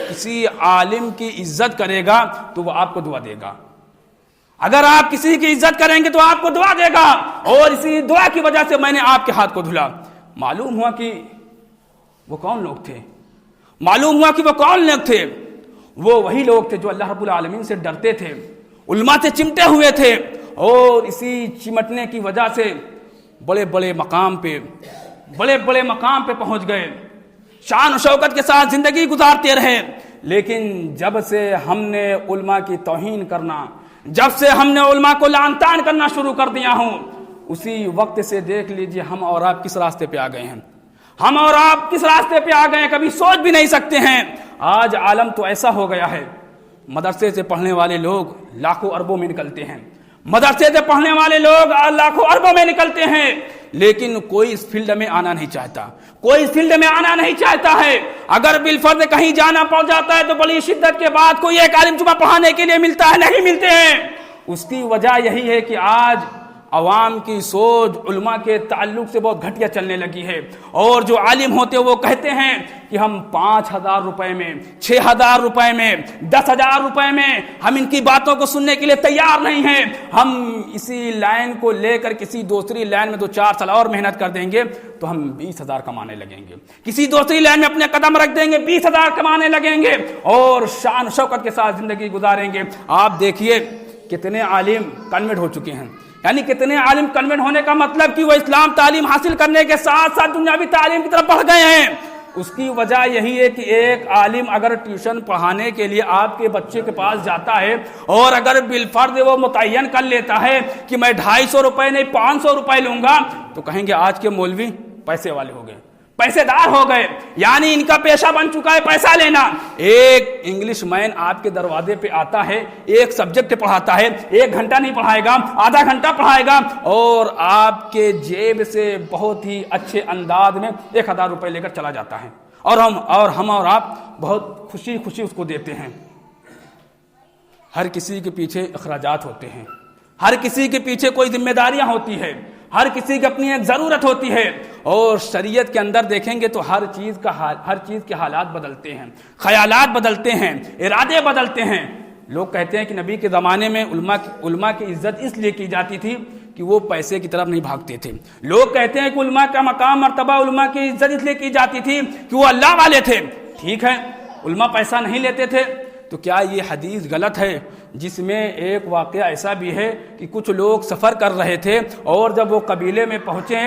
کسی عالم کی عزت کرے گا تو وہ آپ کو دعا دے گا. اگر آپ کسی کی عزت کریں گے تو آپ کو دعا دے گا, اور اسی دعا کی وجہ سے میں نے آپ کے ہاتھ کو دھلا. معلوم ہوا کہ وہ کون لوگ تھے, معلوم ہوا کہ وہ کون لوگ تھے. وہ وہی لوگ تھے جو اللہ رب العالمین سے ڈرتے تھے, علماء سے چمٹے ہوئے تھے, اور اسی چمٹنے کی وجہ سے بڑے بڑے مقام پہ پہنچ گئے, شان و شوکت کے ساتھ زندگی گزارتے رہے. لیکن جب سے ہم نے علماء کی توہین کرنا, جب سے ہم نے علماء کو لعن طعن کرنا شروع کر دیا ہوں, اسی وقت سے دیکھ لیجئے ہم اور آپ کس راستے پہ آ گئے ہیں. ہم اور آپ کس راستے پہ آ گئے ہیں کبھی سوچ بھی نہیں سکتے ہیں. آج عالم تو ایسا ہو گیا ہے, مدرسے سے پڑھنے والے لوگ لاکھوں اربوں میں نکلتے ہیں, مدرسے سے پڑھنے والے لوگ لاکھوں اربوں میں نکلتے ہیں, لیکن کوئی اس فیلڈ میں آنا نہیں چاہتا, کوئی اس فیلڈ میں آنا نہیں چاہتا ہے. اگر بالفرض کہیں جانا پڑ جاتا ہے تو بڑی شدت کے بعد کوئی ایک عالم جمعہ پڑھانے کے لیے ملتا ہے, نہیں ملتے ہیں. اس کی وجہ یہی ہے کہ آج عوام کی سوچ علماء کے تعلق سے بہت گھٹیا چلنے لگی ہے, اور جو عالم ہوتے وہ کہتے ہیں کہ ہم 5,000 روپے میں, 6,000 روپے میں, 10,000 روپے میں ہم ان کی باتوں کو سننے کے لیے تیار نہیں ہیں. ہم اسی لائن کو لے کر کسی دوسری لائن میں 2-4 سال اور محنت کر دیں گے تو ہم 20,000 کمانے لگیں گے, کسی دوسری لائن میں اپنے قدم رکھ دیں گے 20,000 کمانے لگیں گے, اور شان شوکت کے ساتھ زندگی گزاریں گے. آپ دیکھیے کتنے عالم کنورٹ ہو چکے ہیں, یعنی کتنے عالم کنورٹ ہونے کا مطلب کہ وہ اسلام تعلیم حاصل کرنے کے ساتھ ساتھ دنیاوی تعلیم کی طرف بڑھ گئے ہیں. اس کی وجہ یہی ہے کہ ایک عالم اگر ٹیوشن پڑھانے کے لیے آپ کے بچے کے پاس جاتا ہے, اور اگر بالفرض وہ متعین کر لیتا ہے کہ میں 250 روپے نہیں 500 روپے لوں گا, تو کہیں گے آج کے مولوی پیسے والے ہو گئے, پیسے دار ہو گئے, یعنی ان کا پیشہ بن چکا ہے پیسہ لینا. ایک انگلش مین آپ کے دروازے پہ آتا ہے, ایک سبجیکٹ پڑھاتا ہے, 1 گھنٹہ نہیں پڑھائے گا, آدھا گھنٹہ پڑھائے گا, اور آپ کے جیب سے بہت ہی اچھے انداز میں 1,000 روپے لے کر چلا جاتا ہے, اور ہم اور آپ بہت خوشی اس کو دیتے ہیں. ہر کسی کے پیچھے اخراجات ہوتے ہیں, ہر کسی کے پیچھے کوئی ذمہ داریاں ہوتی ہے, ہر کسی کی اپنی ایک ضرورت ہوتی ہے. اور شریعت کے اندر دیکھیں گے تو ہر چیز کے حالات بدلتے ہیں, خیالات بدلتے ہیں, ارادے بدلتے ہیں. لوگ کہتے ہیں کہ نبی کے زمانے میں علماء کی عزت اس لیے کی جاتی تھی کہ وہ پیسے کی طرف نہیں بھاگتے تھے. لوگ کہتے ہیں کہ علماء کا مقام مرتبہ علماء کی عزت اس لیے کی جاتی تھی کہ وہ اللہ والے تھے. ٹھیک ہے, علماء پیسہ نہیں لیتے تھے, تو کیا یہ حدیث غلط ہے جس میں ایک واقعہ ایسا بھی ہے کہ کچھ لوگ سفر کر رہے تھے, اور جب وہ قبیلے میں پہنچے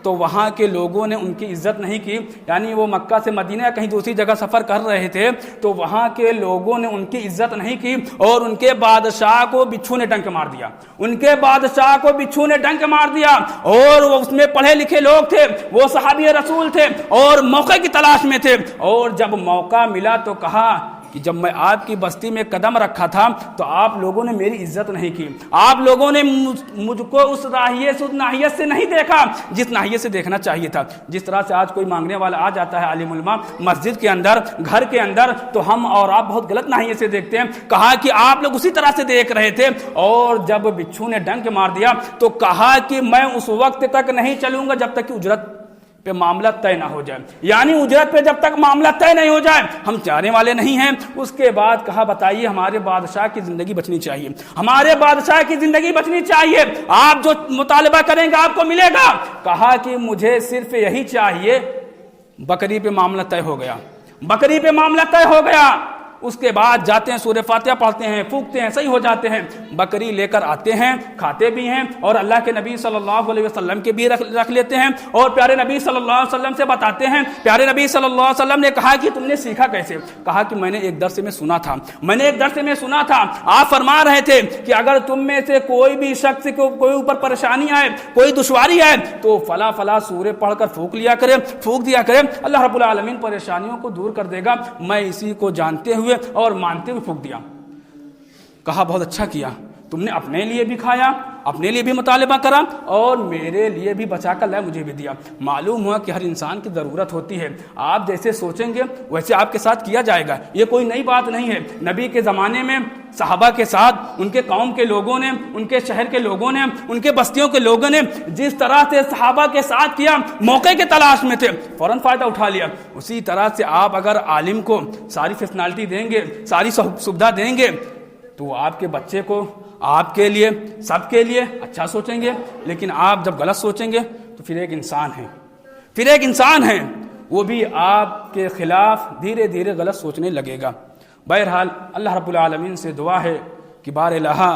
تو وہاں کے لوگوں نے ان کی عزت نہیں کی, یعنی وہ مکہ سے مدینہ یا کہیں دوسری جگہ سفر کر رہے تھے تو وہاں کے لوگوں نے ان کی عزت نہیں کی, اور ان کے بادشاہ کو بچھو نے ڈنک مار دیا, ان کے بادشاہ کو بچھو نے ڈنک مار دیا. اور وہ اس میں پڑھے لکھے لوگ تھے, وہ صحابی رسول تھے, اور موقع کی تلاش میں تھے, اور جب موقع ملا تو کہا کہ جب میں آپ کی بستی میں قدم رکھا تھا تو آپ لوگوں نے میری عزت نہیں کی, آپ لوگوں نے مجھ کو اس ناحیت سے نہیں دیکھا جس ناحیت سے دیکھنا چاہیے تھا. جس طرح سے آج کوئی مانگنے والا آ جاتا ہے عالم علماء مسجد کے اندر, گھر کے اندر, تو ہم اور آپ بہت غلط ناحیت سے دیکھتے ہیں. کہا کہ آپ لوگ اسی طرح سے دیکھ رہے تھے, اور جب بچھو نے ڈنک مار دیا تو کہا کہ میں اس وقت تک نہیں چلوں گا جب تک کہ اجرت پہ معاملہ طے نہ ہو جائے, یعنی اجرت پہ جب تک معاملہ طے نہیں ہو جائے ہم چاہنے والے نہیں ہیں. اس کے بعد کہا بتائیے ہمارے بادشاہ کی زندگی بچنی چاہیے, ہمارے بادشاہ کی زندگی بچنی چاہیے, آپ جو مطالبہ کریں گے آپ کو ملے گا. کہا کہ مجھے صرف یہی چاہیے. بکری پہ معاملہ طے ہو گیا, بکری پہ معاملہ طے ہو گیا. اس کے بعد جاتے ہیں, سورہ فاتحہ پڑھتے ہیں, پھونکتے ہیں, صحیح ہو جاتے ہیں, بکری لے کر آتے ہیں, کھاتے بھی ہیں, اور اللہ کے نبی صلی اللہ علیہ وسلم کے بھی رکھ لیتے ہیں, اور پیارے نبی صلی اللہ علیہ وسلم سے بتاتے ہیں. پیارے نبی صلی اللہ علیہ وسلم نے کہا کہ تم نے سیکھا کیسے؟ کہا کہ میں نے ایک درس میں سنا تھا, آپ فرما رہے تھے کہ اگر تم میں سے کوئی بھی شخص کو کوئی اوپر پریشانی آئے, کوئی دشواری ہے, تو فلاں فلاں سورہ پڑھ کر پھونک دیا کرے, اللہ رب العالمین پریشانیوں کو دور کر دے گا. میں اسی کو جانتے ہوئے اور مانتے ہوئے پھونک دیا. کہا بہت اچھا کیا, تم نے اپنے لیے بھی کھایا, اپنے لیے بھی مطالبہ کرا اور میرے لیے بھی بچا کر لائے، مجھے بھی دیا۔ معلوم ہوا کہ ہر انسان کی ضرورت ہوتی ہے، آپ جیسے سوچیں گے ویسے آپ کے ساتھ کیا جائے گا، یہ کوئی نئی بات نہیں ہے۔ نبی کے زمانے میں صحابہ کے ساتھ ان کے قوم کے لوگوں نے، ان کے شہر کے لوگوں نے، ان کے بستیوں کے لوگوں نے جس طرح سے صحابہ کے ساتھ کیا، موقع کے تلاش میں تھے، فوراً فائدہ اٹھا لیا۔ اسی طرح سے آپ اگر عالم کو ساری فیسنالٹی دیں گے، ساری سویدھا دیں گے، تو آپ کے بچے کو، آپ کے لیے، سب کے لیے اچھا سوچیں گے۔ لیکن آپ جب غلط سوچیں گے تو پھر ایک انسان ہے وہ بھی آپ کے خلاف دھیرے دھیرے غلط سوچنے لگے گا۔ بہرحال اللہ رب العالمین سے دعا ہے کہ بار الہ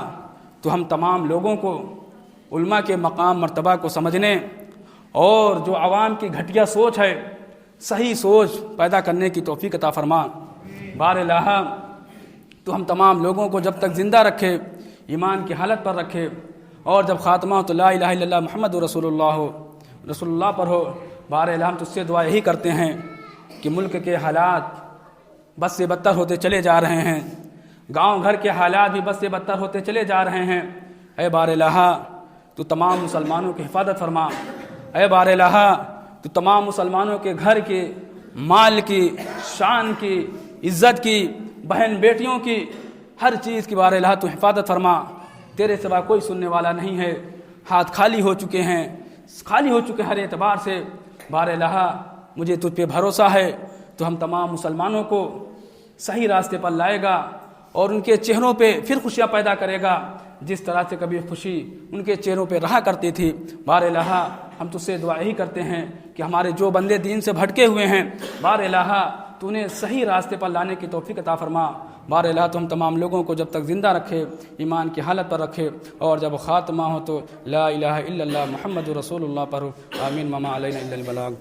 تو ہم تمام لوگوں کو علماء کے مقام مرتبہ کو سمجھنے اور جو عوام کی گھٹیا سوچ ہے صحیح سوچ پیدا کرنے کی توفیق عطا فرما۔ بار الہ تو ہم تمام لوگوں کو جب تک زندہ رکھے، ایمان کی حالت پر رکھے، اور جب خاتمہ تو لا الہ الا اللہ محمد رسول اللہ پر ہو۔ بار الہ ہم تجھ سے دعا یہی کرتے ہیں کہ ملک کے حالات بد سے بدتر ہوتے چلے جا رہے ہیں، گاؤں گھر کے حالات بھی بد سے بدتر ہوتے چلے جا رہے ہیں۔ اے بار الہ تو تمام مسلمانوں کی حفاظت فرما۔ اے بار الہ تو تمام مسلمانوں کے گھر کی، مال کی، شان کی، عزت کی، بہن بیٹیوں کی، ہر چیز کی بار الہ تو حفاظت فرما۔ تیرے سوا کوئی سننے والا نہیں ہے، ہاتھ خالی ہو چکے ہیں ہر اعتبار سے۔ بار الہ مجھے تجھ پہ بھروسہ ہے تو ہم تمام مسلمانوں کو صحیح راستے پر لائے گا اور ان کے چہروں پہ پھر خوشیاں پیدا کرے گا، جس طرح سے کبھی خوشی ان کے چہروں پہ رہا کرتی تھی۔ بار الہ ہم تجھ سے دعا یہی کرتے ہیں کہ ہمارے جو بندے دین سے بھٹکے ہوئے ہیں، بار الہ تو انہیں صحیح راستے پر لانے کی توفیق عطا فرما۔ بار الہ تو ہم تمام لوگوں کو جب تک زندہ رکھے، ایمان کی حالت پر رکھے، اور جب خاتمہ ہو تو لا الہ الا اللہ محمد رسول اللہ پر ہو۔ آمین۔ وما علینا الا البلاغ۔